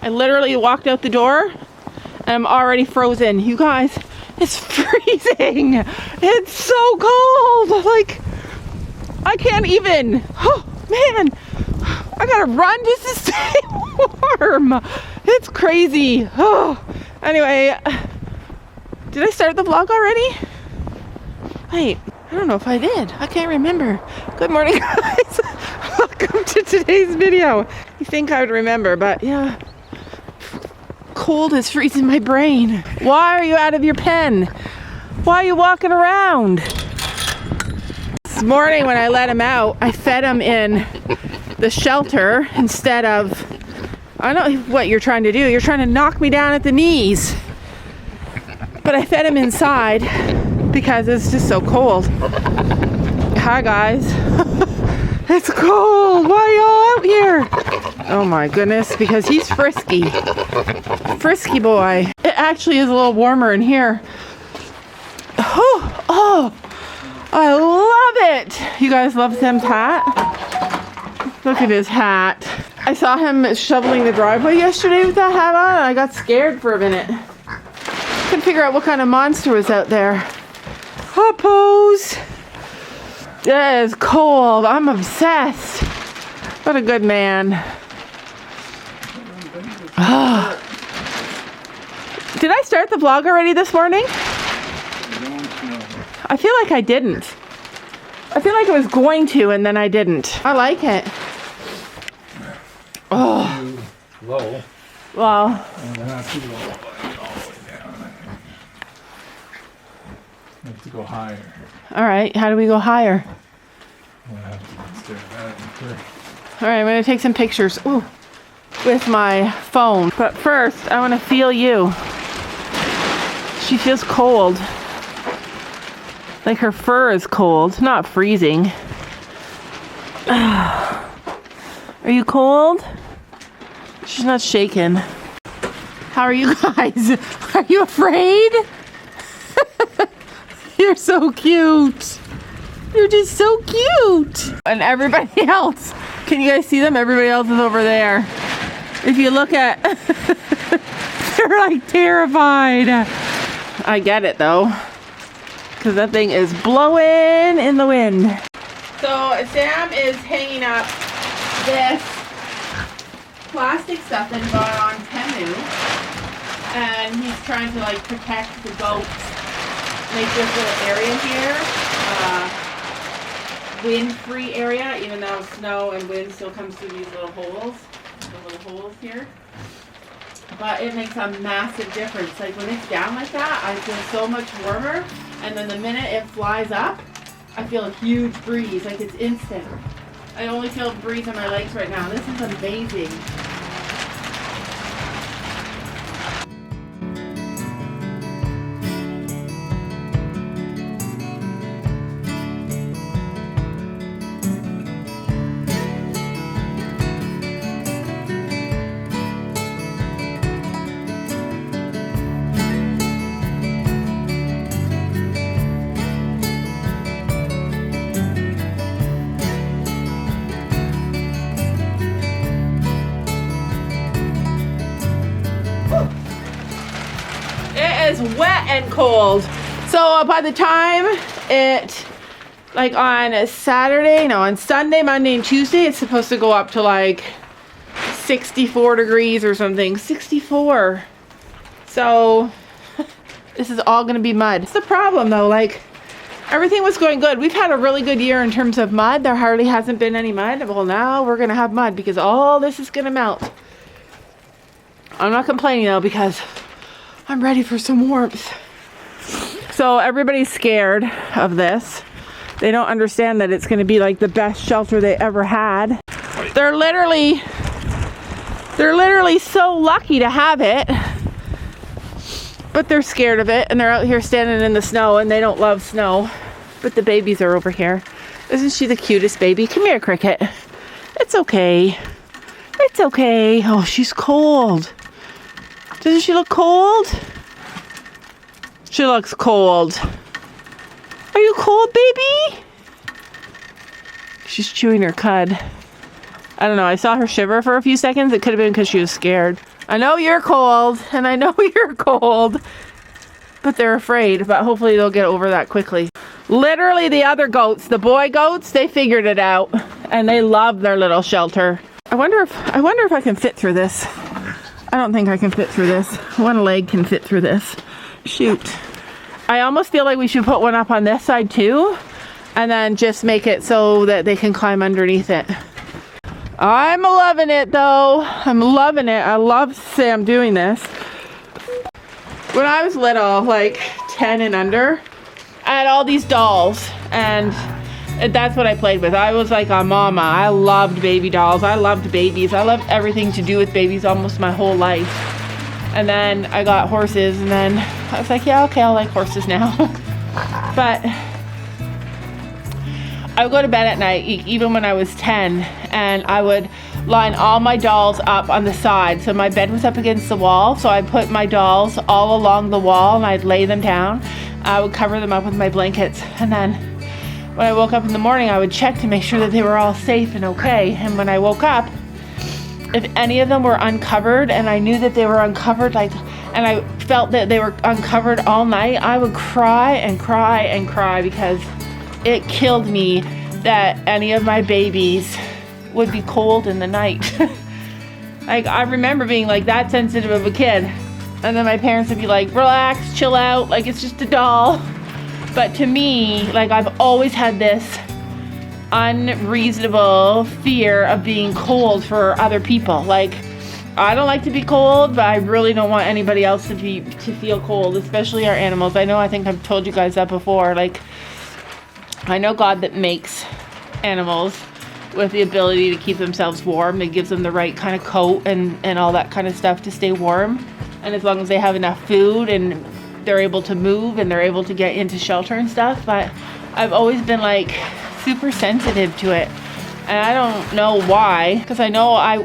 I literally walked out the door and I'm already frozen. You guys, it's freezing. It's so cold. Like, I can't even. Oh, man. I gotta run just to stay warm. It's crazy. Oh, anyway, did I start the vlog already? Wait, I don't know if I did. I can't remember. Good morning, guys. Welcome to today's video. You think I would remember, but yeah. Cold is freezing my brain. Why are you out of your pen? Why are you walking around? This morning when I let him out, I fed him in the shelter instead of, I don't know what you're trying to do. You're trying to knock me down at the knees. But I fed him inside because it's just so cold. Hi guys. It's cold. Why are y'all out here? Oh my goodness, because he's frisky. Frisky boy. It actually is a little warmer in here. Oh, I love it. You guys love Sam's hat? Look at his hat. I saw him shoveling the driveway yesterday with that hat on and I got scared for a minute. Couldn't figure out what kind of monster was out there. Hoppos. It is cold. I'm obsessed. What a good man. Oh. Did I start the vlog already this morning? I feel like I didn't. I feel like I was going to and then I didn't. I like it. Oh. Low. Well. Not too low, but all the way down. I have to go higher. All right. How do we go higher? We'll have to stare at that in the quick. All right. I'm going to take some pictures. Ooh. With my phone. But first, I want to feel you. She feels cold. Like her fur is cold, not freezing. Are you cold? She's not shaking. How are you guys? Are you afraid? You're so cute. You're just so cute. And everybody else, can you guys see them? Everybody else is over there. If you look at, they're like terrified. I get it though, because that thing is blowing in the wind. So Sam is hanging up this plastic stuff that he bought on Temu, and he's trying to like protect the goats. Make this little area here wind-free area, even though snow and wind still comes through these little holes, here. But it makes a massive difference. Like when it's down like that, I feel so much warmer. And then the minute it flies up, I feel a huge breeze. Like it's instant. I only feel a breeze on my legs right now. This is amazing. Is wet and cold. So by the time like on Saturday, no, on Sunday, Monday, and Tuesday, it's supposed to go up to like 64 degrees or something. 64. So this is all gonna be mud. It's the problem though, like everything was going good. We've had a really good year in terms of mud. There hardly hasn't been any mud. Well, now we're gonna have mud because all this is gonna melt. I'm not complaining though because I'm ready for some warmth. So everybody's scared of this. They don't understand that it's going to be like the best shelter they ever had. They're literally so lucky to have it. But they're scared of it and they're out here standing in the snow and they don't love snow. But the babies are over here. Isn't she the cutest baby? Come here, Cricket. It's okay. It's okay. Oh, she's cold. Doesn't she look cold? She looks cold. Are you cold, baby? She's chewing her cud. I don't know. I saw her shiver for a few seconds. It could have been because she was scared. I know you're cold, and I know you're cold, but they're afraid, but hopefully they'll get over that quickly. Literally the other goats, the boy goats, they figured it out, and they love their little shelter. I wonder if I can fit through this. I don't think I can fit through this. One leg can fit through this. Shoot. I almost feel like we should put one up on this side too, and then just make it so that they can climb underneath it. I'm loving it though. I'm loving it. I love Sam doing this. When I was little, like 10 and under, I had all these dolls, and that's what I played with. I was like a mama. I loved baby dolls. I loved babies. I loved everything to do with babies almost my whole life. And then I got horses, and then I was like, yeah, okay, I'll like horses now. But I would go to bed at night, even when I was 10, and I would line all my dolls up on the side. So my bed was up against the wall, so I put my dolls all along the wall, and I'd lay them down. I would cover them up with my blankets, and then when I woke up in the morning, I would check to make sure that they were all safe and okay. And when I woke up, if any of them were uncovered, and I knew that they were uncovered, like, and I felt that they were uncovered all night, I would cry and cry and cry, because it killed me that any of my babies would be cold in the night. Like, I remember being like that sensitive of a kid, and then my parents would be like, relax, chill out, like it's just a doll. But to me, like, I've always had this unreasonable fear of being cold for other people. Like, I don't like to be cold, but I really don't want anybody else to feel cold, especially our animals. I think I've told you guys that before. Like, I know God that makes animals with the ability to keep themselves warm. That gives them the right kind of coat and all that kind of stuff to stay warm. And as long as they have enough food and they're able to move and they're able to get into shelter and stuff. But I've always been like super sensitive to it. And I don't know why, because I know I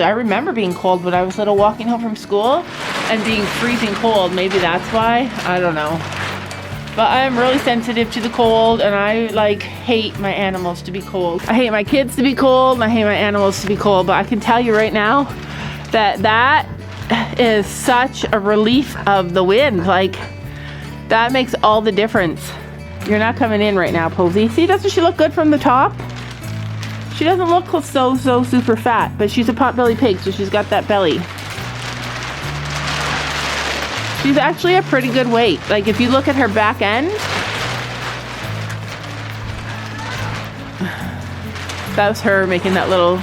remember being cold when I was little, walking home from school and being freezing cold. Maybe that's why, I don't know. But I am really sensitive to the cold, and I like hate my animals to be cold. I hate my kids to be cold, and I hate my animals to be cold. But I can tell you right now that is such a relief of the wind. Like, that makes all the difference. You're not coming in right now, Posey. See, doesn't she look good from the top? She doesn't look so super fat, but she's a potbelly pig, so she's got that belly. She's actually a pretty good weight. Like, if you look at her back end, that was her making that little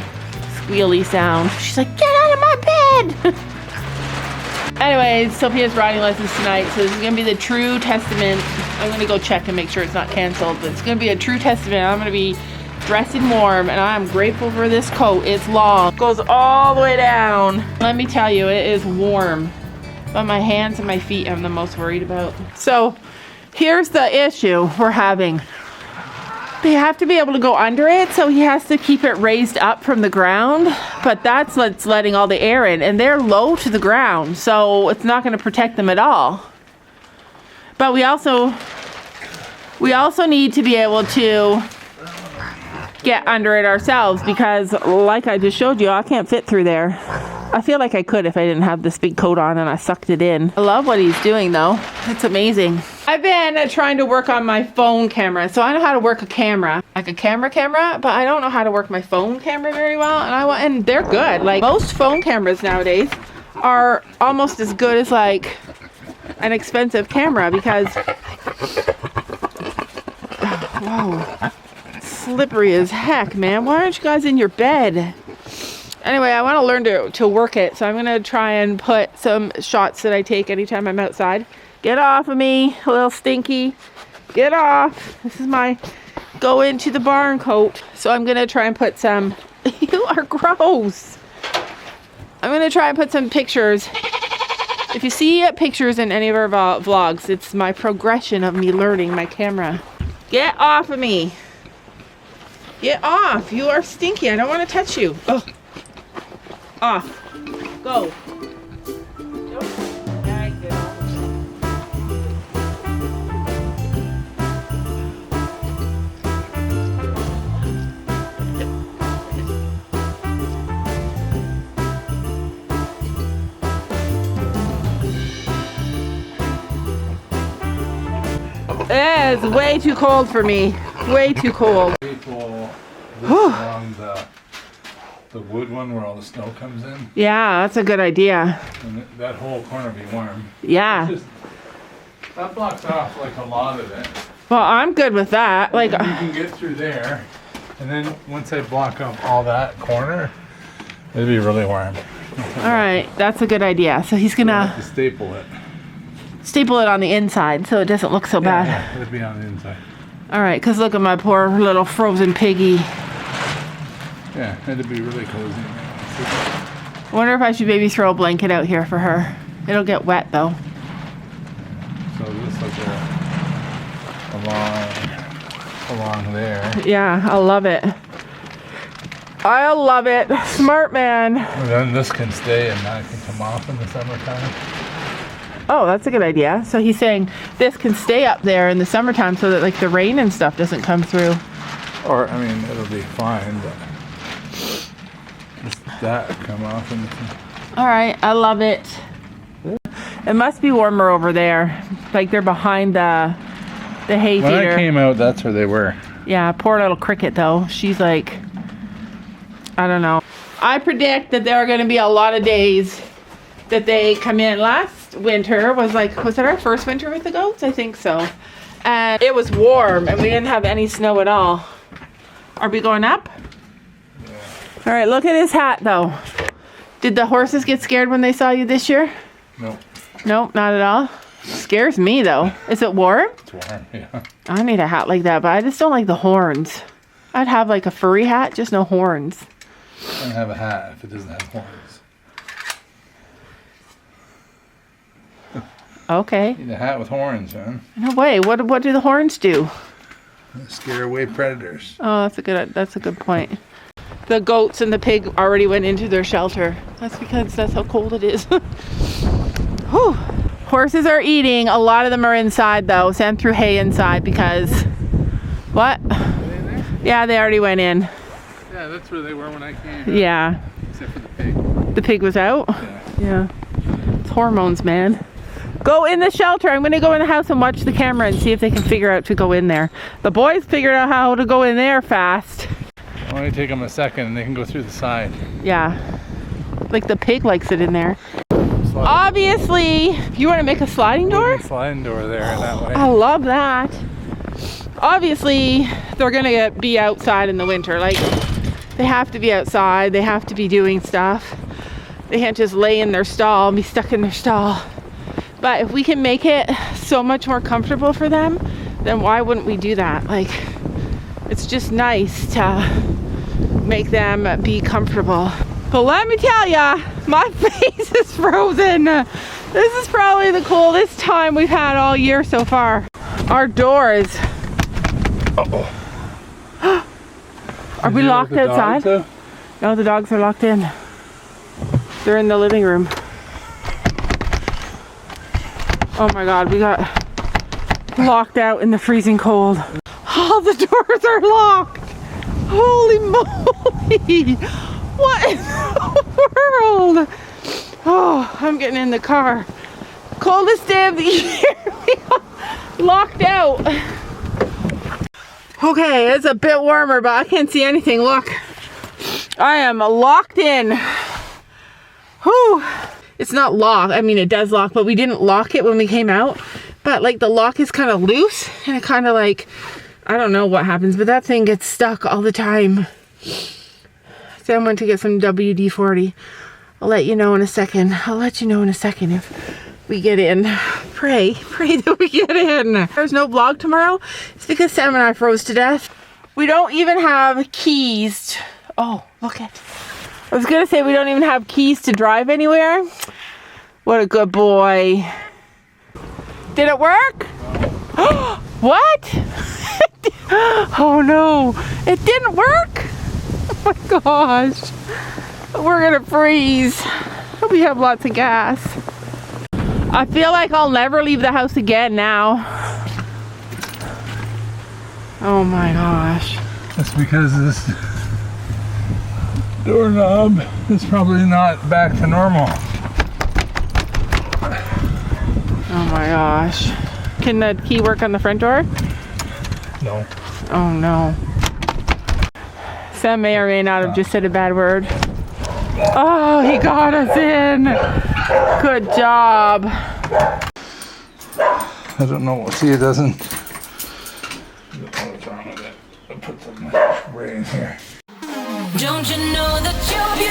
squealy sound. She's like, get out of my bed! Anyways, Sophia's riding lessons tonight, so this is gonna be the true testament. I'm gonna go check and make sure it's not canceled, but it's gonna be a true testament. I'm gonna be dressed and warm, and I'm grateful for this coat. It's long, goes all the way down. Let me tell you, it is warm. But my hands and my feet I'm the most worried about. So here's the issue we're having. They have to be able to go under it, so he has to keep it raised up from the ground, but that's what's letting all the air in, and they're low to the ground, so it's not going to protect them at all. But we also need to be able to get under it ourselves, because like I just showed you, I can't fit through there. I feel like I could if I didn't have this big coat on and I sucked it in. I love what he's doing though. It's amazing. I've been trying to work on my phone camera. So I know how to work a camera, like a camera, but I don't know how to work my phone camera very well. And they're good. Like, most phone cameras nowadays are almost as good as like an expensive camera, because whoa, slippery as heck, man. Why aren't you guys in your bed? Anyway, I want to learn to work it, so I'm going to try and put some shots that I take anytime I'm outside. Get off of me, a little stinky. Get off. This is my go into the barn coat. So I'm going to try and put some... You are gross. I'm going to try and put some pictures. If you see pictures in any of our vlogs, it's my progression of me learning my camera. Get off of me. Get off. You are stinky. I don't want to touch you. Oh. Off. Go. is way too cold for me. Way too cold. People along the wood one where all the snow comes in. Yeah, that's a good idea. And that whole corner be warm. Yeah. That blocks off like a lot of it. Well, I'm good with that. Like, you can get through there, and then once I block up all that corner, it'd be really warm. all right, that's a good idea. So he's gonna Staple it. staple it on the inside so it doesn't look so bad. Yeah, it'd be on the inside. All right, because look at my poor little frozen piggy. Yeah, it'd be really cozy. I wonder if I should maybe throw a blanket out here for her. It'll get wet though. So this like along there. Yeah, I love it. I love it. Smart man. And then this can stay and that can come off in the summertime. Oh, that's a good idea. So he's saying this can stay up there in the summertime so that like the rain and stuff doesn't come through. Or, I mean, it'll be fine, but just that come off in the All right, I love it. It must be warmer over there. Like they're behind the hay When feeder. I came out, that's where they were. Yeah, poor little cricket though. She's like, I don't know. I predict that there are going to be a lot of days that they come in. Last winter was it our first winter with the goats? I think so. And it was warm and we didn't have any snow at all. Are we going up? Yeah. All right, look at his hat though. Did the horses get scared when they saw you this year? No. Nope, not at all. Scares me though. Is it warm? It's warm, yeah. I need a hat like that, but I just don't like the horns. I'd have like a furry hat, just no horns. I don't have a hat if it doesn't have horns. Okay. Need a hat with horns, man. No way. What do the horns do? Scare away predators. Oh, that's a good point. The goats and the pig already went into their shelter. That's because that's how cold it is. Whew. Horses are eating. A lot of them are inside though. Sam threw hay inside because what? Are they in there? Yeah, they already went in. Yeah, that's where they were when I came. Yeah. Except for the pig. The pig was out? Yeah. Yeah. It's hormones, man. Go in the shelter. I'm going to go in the house and watch the camera and see if they can figure out to go in there. The boys figured out how to go in there fast. Only take them a second and they can go through the side. Yeah. Like the pig likes it in there. Slide. Obviously, you want to make a sliding door? Sliding door there that way. I love that. Obviously, they're going to be outside in the winter. Like, they have to be outside. They have to be doing stuff. They can't just lay in their stall and be stuck in their stall. But if we can make it so much more comfortable for them, then why wouldn't we do that? Like, it's just nice to make them be comfortable. But let me tell ya, my face is frozen. This is probably the coldest time we've had all year so far. Our doors. Uh-oh. Are we locked outside? No, the dogs are locked in. They're in the living room. Oh my God, we got locked out in the freezing cold. All the doors are locked. Holy moly. What in the world? Oh, I'm getting in the car. Coldest day of the year. We got locked out. Okay, it's a bit warmer, but I can't see anything. Look, I am locked in. Whew. It's not locked. I mean, it does lock, but we didn't lock it when we came out. But like the lock is kind of loose and it kind of like, I don't know what happens, but that thing gets stuck all the time. Sam went to get some WD-40. I'll let you know in a second. I'll let you know in a second if we get in. Pray that we get in. There's no vlog tomorrow. It's because Sam and I froze to death. We don't even have keys. Oh, look at. I was gonna say we don't even have keys to drive anywhere. What a good boy. Did it work? What? Oh no, it didn't work? Oh my gosh. We're gonna freeze. We have lots of gas. I feel like I'll never leave the house again now. Oh my gosh. That's because this doorknob is probably not back to normal. Oh my gosh. Can the key work on the front door? No. Oh no. Sam may or may not have just said a bad word. Oh, he got us in. Good job. I don't know. See, it doesn't. I don't know what's wrong with it. I'll put some spray in here. Don't you know that you're